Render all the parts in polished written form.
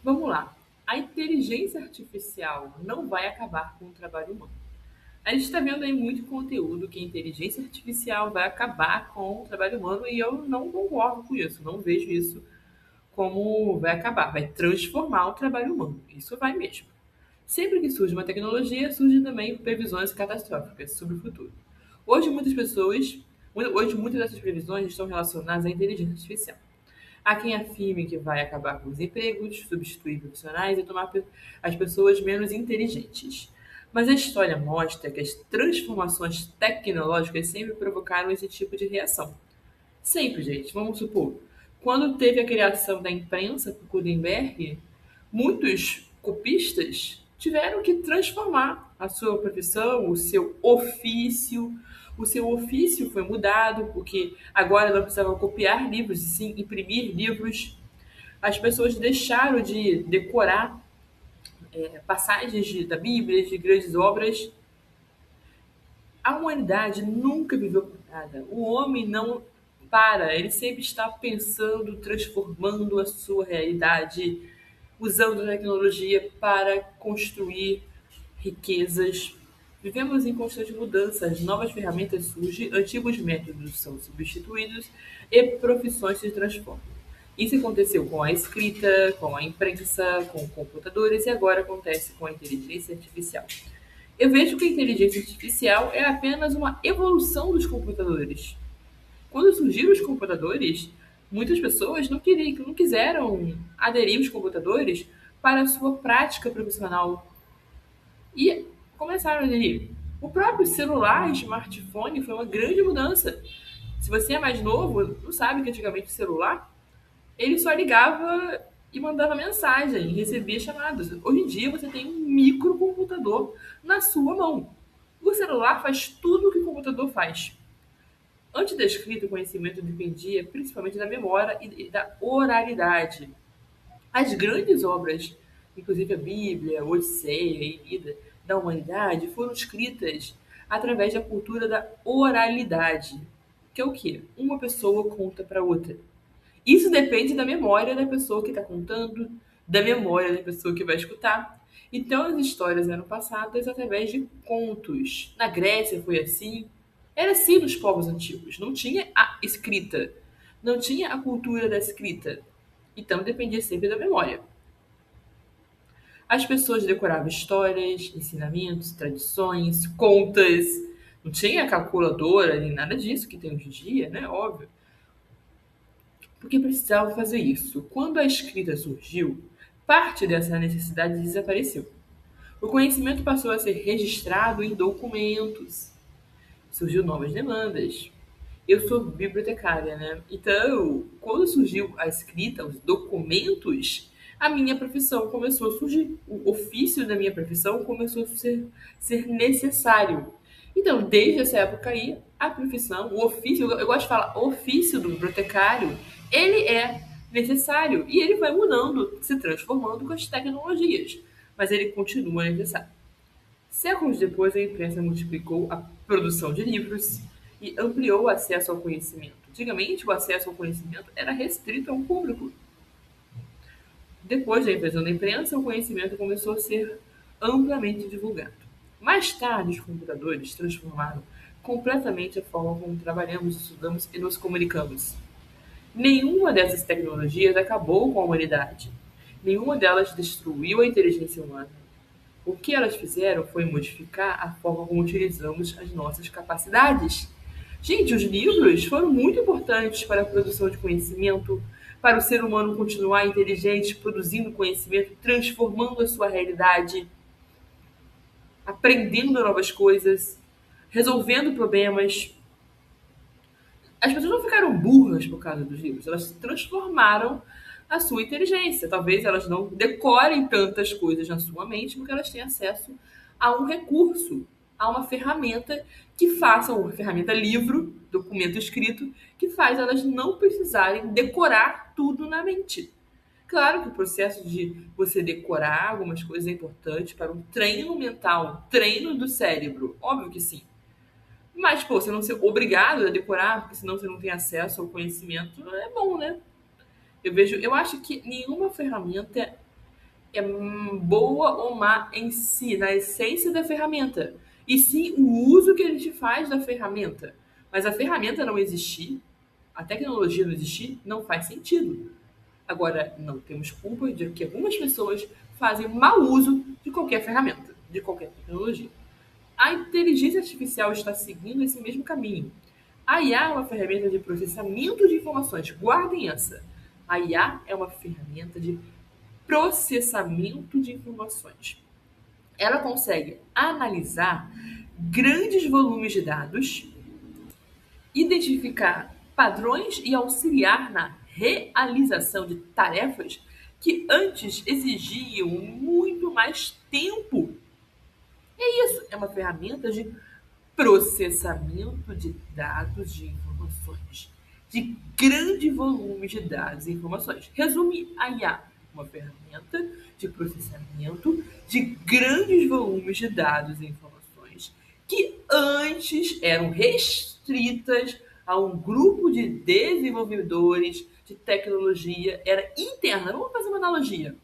Vamos lá. A inteligência artificial não vai acabar com o trabalho humano. A gente está vendo aí muito conteúdo que a inteligência artificial vai acabar com o trabalho humano e eu não concordo com isso. Não vejo isso como vai acabar. Vai transformar o trabalho humano. Isso vai mesmo. Sempre que surge uma tecnologia, surgem também previsões catastróficas sobre o futuro. Hoje, muitas dessas previsões estão relacionadas à inteligência artificial. Há quem afirme que vai acabar com os empregos, substituir profissionais e tomar as pessoas menos inteligentes. Mas a história mostra que as transformações tecnológicas sempre provocaram esse tipo de reação. Sempre, gente. Vamos supor, quando teve a criação da imprensa por Gutenberg, muitos copistas tiveram que transformar a sua profissão, o seu ofício. O seu ofício foi mudado, porque agora não precisavam copiar livros, e sim imprimir livros. As pessoas deixaram de decorar passagens da Bíblia, de grandes obras. A humanidade nunca viveu por nada. O homem não para, ele sempre está pensando, transformando a sua realidade, usando a tecnologia para construir riquezas. Vivemos em constante mudança, novas ferramentas surgem, antigos métodos são substituídos e profissões se transformam. Isso aconteceu com a escrita, com a imprensa, com computadores e agora acontece com a inteligência artificial. Eu vejo que a inteligência artificial é apenas uma evolução dos computadores. Quando surgiram os computadores, muitas pessoas não quiseram aderir aos computadores para a sua prática profissional e começaram a aderir. O próprio celular, smartphone, foi uma grande mudança. Se você é mais novo, não sabe que antigamente o celular ele só ligava e mandava mensagem, recebia chamadas. Hoje em dia você tem um microcomputador na sua mão. O celular faz tudo o que o computador faz. Antes da escrita, o conhecimento dependia principalmente da memória e da oralidade. As grandes obras, inclusive a Bíblia, a Odisseia, a Ilíada, da humanidade, foram escritas através da cultura da oralidade, que é o quê? Uma pessoa conta para outra. Isso depende da memória da pessoa que está contando, da memória da pessoa que vai escutar. Então, as histórias eram passadas através de contos. Na Grécia foi assim. Era assim nos povos antigos. Não tinha a escrita. Não tinha a cultura da escrita. Então, dependia sempre da memória. As pessoas decoravam histórias, ensinamentos, tradições, contas. Não tinha calculadora nem nada disso que tem hoje em dia, né? Óbvio. Porque precisavam fazer isso. Quando a escrita surgiu, parte dessa necessidade desapareceu. O conhecimento passou a ser registrado em documentos. Surgiu novas demandas. Eu sou bibliotecária, né? Então, quando surgiu a escrita, os documentos, a minha profissão começou a surgir. O ofício da minha profissão começou a ser necessário. Então, desde essa época aí, a profissão, o ofício, eu gosto de falar, o ofício do bibliotecário, ele é necessário e ele vai mudando, se transformando com as tecnologias, mas ele continua necessário. Séculos depois, a imprensa multiplicou a produção de livros e ampliou o acesso ao conhecimento. Antigamente, o acesso ao conhecimento era restrito a um público. Depois da invenção da imprensa, o conhecimento começou a ser amplamente divulgado. Mais tarde, os computadores transformaram completamente a forma como trabalhamos, estudamos e nos comunicamos. Nenhuma dessas tecnologias acabou com a humanidade. Nenhuma delas destruiu a inteligência humana. O que elas fizeram foi modificar a forma como utilizamos as nossas capacidades. Gente, os livros foram muito importantes para a produção de conhecimento, para o ser humano continuar inteligente, produzindo conhecimento, transformando a sua realidade, aprendendo novas coisas, resolvendo problemas. As pessoas não ficaram burras por causa dos livros, elas transformaram a sua inteligência. Talvez elas não decorem tantas coisas na sua mente, porque elas têm acesso a um recurso, a uma ferramenta que faça, uma ferramenta livro, documento escrito, que faz elas não precisarem decorar tudo na mente. Claro que o processo de você decorar algumas coisas é importante para um treino mental, um treino do cérebro, óbvio que sim. Mas, pô, você não ser obrigado a decorar, porque senão você não tem acesso ao conhecimento, é bom, né? Eu acho que nenhuma ferramenta é boa ou má em si, na essência da ferramenta, e sim o uso que a gente faz da ferramenta. Mas a ferramenta não existir, a tecnologia não existir, não faz sentido. Agora, não temos culpa de que algumas pessoas fazem mau uso de qualquer ferramenta, de qualquer tecnologia. A inteligência artificial está seguindo esse mesmo caminho. A IA é uma ferramenta de processamento de informações. Guardem essa. A IA é uma ferramenta de processamento de informações. Ela consegue analisar grandes volumes de dados, identificar padrões e auxiliar na realização de tarefas que antes exigiam muito mais tempo. É isso, é uma ferramenta de processamento de dados de informações, de grande volume de dados e informações. Resume a IA, uma ferramenta de processamento de grandes volumes de dados e informações que antes eram restritas a um grupo de desenvolvedores de tecnologia, era interna. Vamos fazer uma analogia.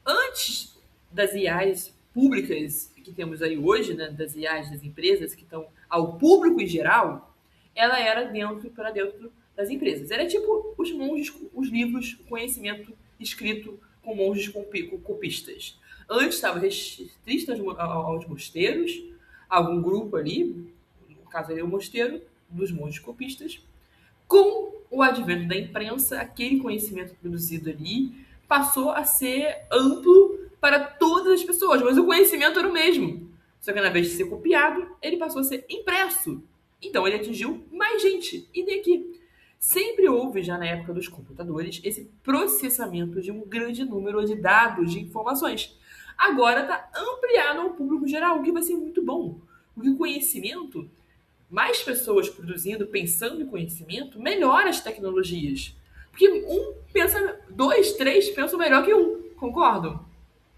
Antes das IAs públicas que temos aí hoje, né, das IAs das empresas que estão ao público em geral, ela era para dentro das empresas. Era tipo os monges, os livros, o conhecimento escrito com monges copistas. Antes estava restrito aos mosteiros, algum grupo ali, no caso ali o mosteiro, dos monges copistas. Com o advento da imprensa, aquele conhecimento produzido ali passou a ser amplo para todas as pessoas, mas o conhecimento era o mesmo. Só que, ao invés de ser copiado, ele passou a ser impresso. Então, ele atingiu mais gente. E daqui. Sempre houve, já na época dos computadores, esse processamento de um grande número de dados, de informações. Agora está ampliado ao público geral, o que vai ser muito bom. Porque o conhecimento, mais pessoas produzindo, pensando em conhecimento, melhora as tecnologias. Porque um pensa, dois, três pensam melhor que um. Concordam?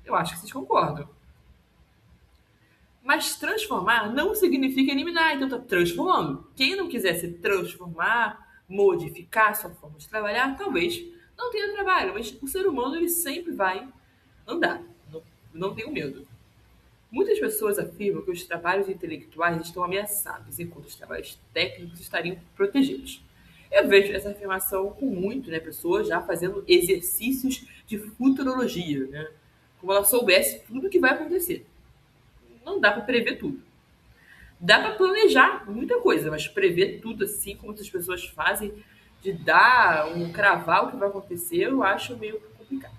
Eu acho que vocês concordam. Mas transformar não significa eliminar, então está transformando. Quem não quiser se transformar, modificar sua forma de trabalhar, talvez não tenha trabalho, mas o ser humano ele sempre vai andar. Não, não tenho medo. Muitas pessoas afirmam que os trabalhos intelectuais estão ameaçados, enquanto os trabalhos técnicos estariam protegidos. Eu vejo essa afirmação com muito, né, pessoas já fazendo exercícios de futurologia, né, como ela soubesse tudo o que vai acontecer. Não dá para prever tudo. Dá para planejar muita coisa, mas prever tudo assim como as pessoas fazem, de dar um cravar o que vai acontecer, eu acho meio complicado.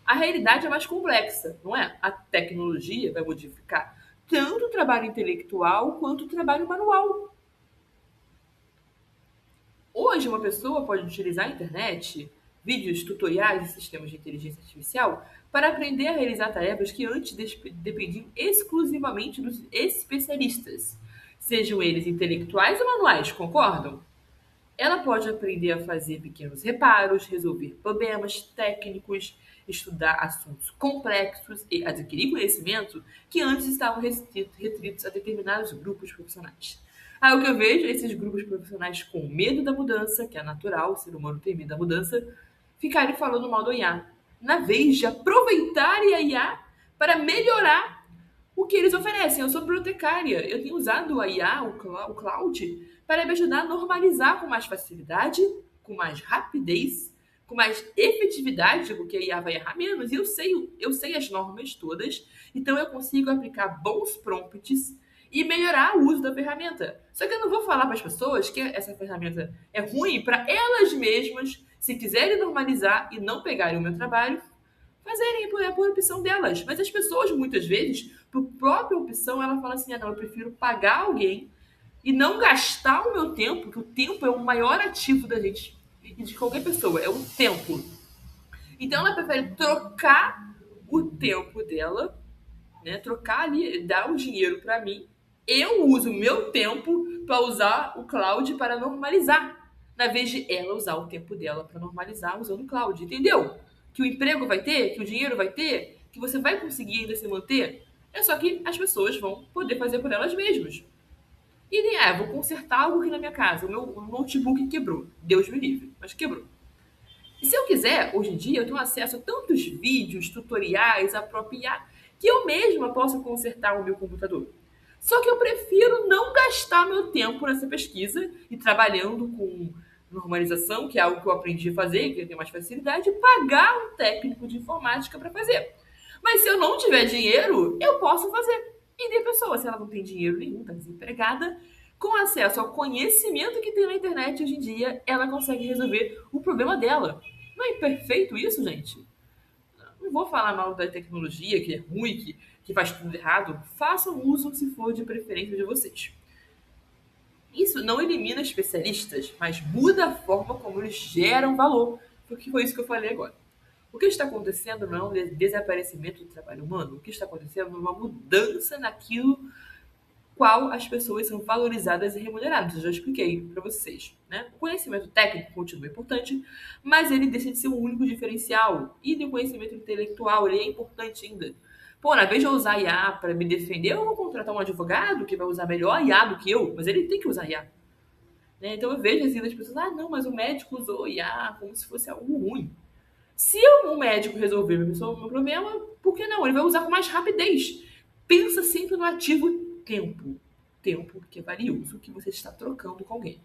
A realidade é mais complexa, não é? A tecnologia vai modificar tanto o trabalho intelectual quanto o trabalho manual. Hoje, uma pessoa pode utilizar a internet, vídeos, tutoriais e sistemas de inteligência artificial para aprender a realizar tarefas que antes dependiam exclusivamente dos especialistas, sejam eles intelectuais ou manuais, concordam? Ela pode aprender a fazer pequenos reparos, resolver problemas técnicos, estudar assuntos complexos e adquirir conhecimento que antes estavam restritos a determinados grupos profissionais. Aí o que eu vejo é esses grupos profissionais com medo da mudança, que é natural, o ser humano tem medo da mudança, ficarem falando mal do IA, na vez de aproveitarem a IA para melhorar o que eles oferecem. Eu sou bibliotecária, eu tenho usado a IA, o cloud, para me ajudar a normalizar com mais facilidade, com mais rapidez, com mais efetividade, porque a IA vai errar menos. E eu sei as normas todas, então eu consigo aplicar bons prompts e melhorar o uso da ferramenta. Só que eu não vou falar para as pessoas que essa ferramenta é ruim para elas mesmas, se quiserem normalizar e não pegarem o meu trabalho, fazerem por opção delas. Mas as pessoas, muitas vezes, por própria opção, ela fala assim: ah, não, eu prefiro pagar alguém e não gastar o meu tempo, que o tempo é o maior ativo da gente e de qualquer pessoa, é o tempo. Então ela prefere trocar o tempo dela, né? Trocar ali, dar o dinheiro para mim. Eu uso o meu tempo para usar o cloud para normalizar, na vez de ela usar o tempo dela para normalizar usando o cloud, entendeu? Que o emprego vai ter, que o dinheiro vai ter, que você vai conseguir ainda se manter. É só que as pessoas vão poder fazer por elas mesmas. E nem vou consertar algo aqui na minha casa. O meu notebook quebrou. Deus me livre, mas quebrou. E se eu quiser, hoje em dia, eu tenho acesso a tantos vídeos, tutoriais, a própria IA, que eu mesma posso consertar o meu computador. Só que eu prefiro não gastar meu tempo nessa pesquisa e trabalhando com normalização, que é algo que eu aprendi a fazer, que eu tenho mais facilidade, e pagar um técnico de informática para fazer. Mas se eu não tiver dinheiro, eu posso fazer. E tem pessoa, se ela não tem dinheiro nenhum, está desempregada, com acesso ao conhecimento que tem na internet hoje em dia, ela consegue resolver o problema dela. Não é perfeito isso, gente? Não vou falar mal da tecnologia, que é ruim, que faz tudo errado. Façam uso se for de preferência de vocês. Isso não elimina especialistas, mas muda a forma como eles geram valor. Porque foi isso que eu falei agora. O que está acontecendo não é um desaparecimento do trabalho humano. O que está acontecendo é uma mudança naquilo qual as pessoas são valorizadas e remuneradas. Eu já expliquei para vocês. Né? O conhecimento técnico continua importante, mas ele deixa de ser o único diferencial. E o conhecimento intelectual, ele é importante ainda. Pô, na vez de eu usar IA para me defender, eu vou contratar um advogado que vai usar melhor IA do que eu, mas ele tem que usar IA. Né? Então eu vejo assim das pessoas, não, mas o médico usou IA como se fosse algo ruim. Se um médico resolver o meu problema, por que não? Ele vai usar com mais rapidez. Pensa sempre no ativo tempo. Tempo que é valioso, que você está trocando com alguém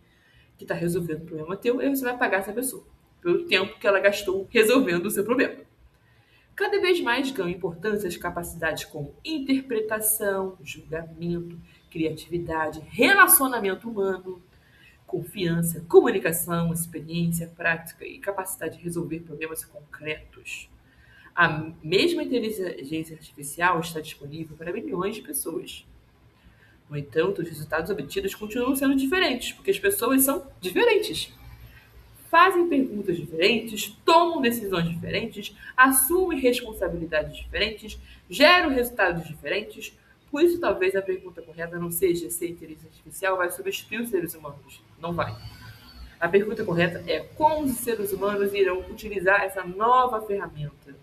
que está resolvendo um problema teu, e você vai pagar essa pessoa pelo tempo que ela gastou resolvendo o seu problema. Cada vez mais ganham importância as capacidades como interpretação, julgamento, criatividade, relacionamento humano, confiança, comunicação, experiência, prática e capacidade de resolver problemas concretos. A mesma inteligência artificial está disponível para milhões de pessoas. No entanto, os resultados obtidos continuam sendo diferentes, porque as pessoas são diferentes. Fazem perguntas diferentes, tomam decisões diferentes, assumem responsabilidades diferentes, geram resultados diferentes. Por isso, talvez a pergunta correta não seja se a inteligência artificial vai substituir os seres humanos. Não vai. A pergunta correta é como os seres humanos irão utilizar essa nova ferramenta.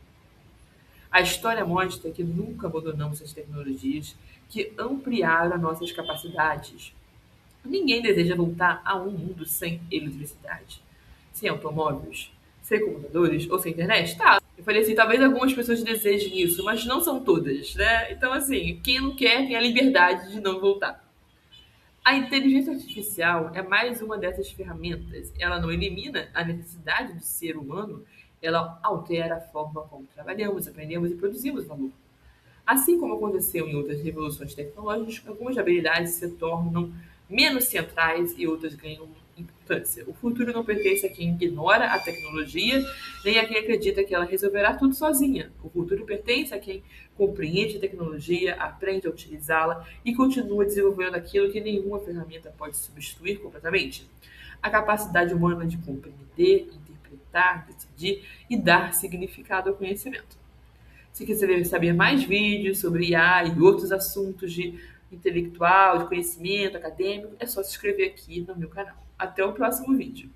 A história mostra que nunca abandonamos as tecnologias que ampliaram as nossas capacidades. Ninguém deseja voltar a um mundo sem eletricidade, sem automóveis, sem computadores ou sem internet? Tá. Eu falei assim, talvez algumas pessoas desejem isso, mas não são todas, né? Então, assim, quem não quer tem a liberdade de não voltar. A inteligência artificial é mais uma dessas ferramentas. Ela não elimina a necessidade do ser humano, ela altera a forma como trabalhamos, aprendemos e produzimos valor. Assim como aconteceu em outras revoluções tecnológicas, algumas habilidades se tornam menos centrais e outras ganham importância. O futuro não pertence a quem ignora a tecnologia, nem a quem acredita que ela resolverá tudo sozinha. O futuro pertence a quem compreende a tecnologia, aprende a utilizá-la e continua desenvolvendo aquilo que nenhuma ferramenta pode substituir completamente. A capacidade humana de compreender, interpretar, decidir e dar significado ao conhecimento. Se quiser saber mais vídeos sobre IA e outros assuntos de intelectual, de conhecimento acadêmico, é só se inscrever aqui no meu canal. Até o próximo vídeo.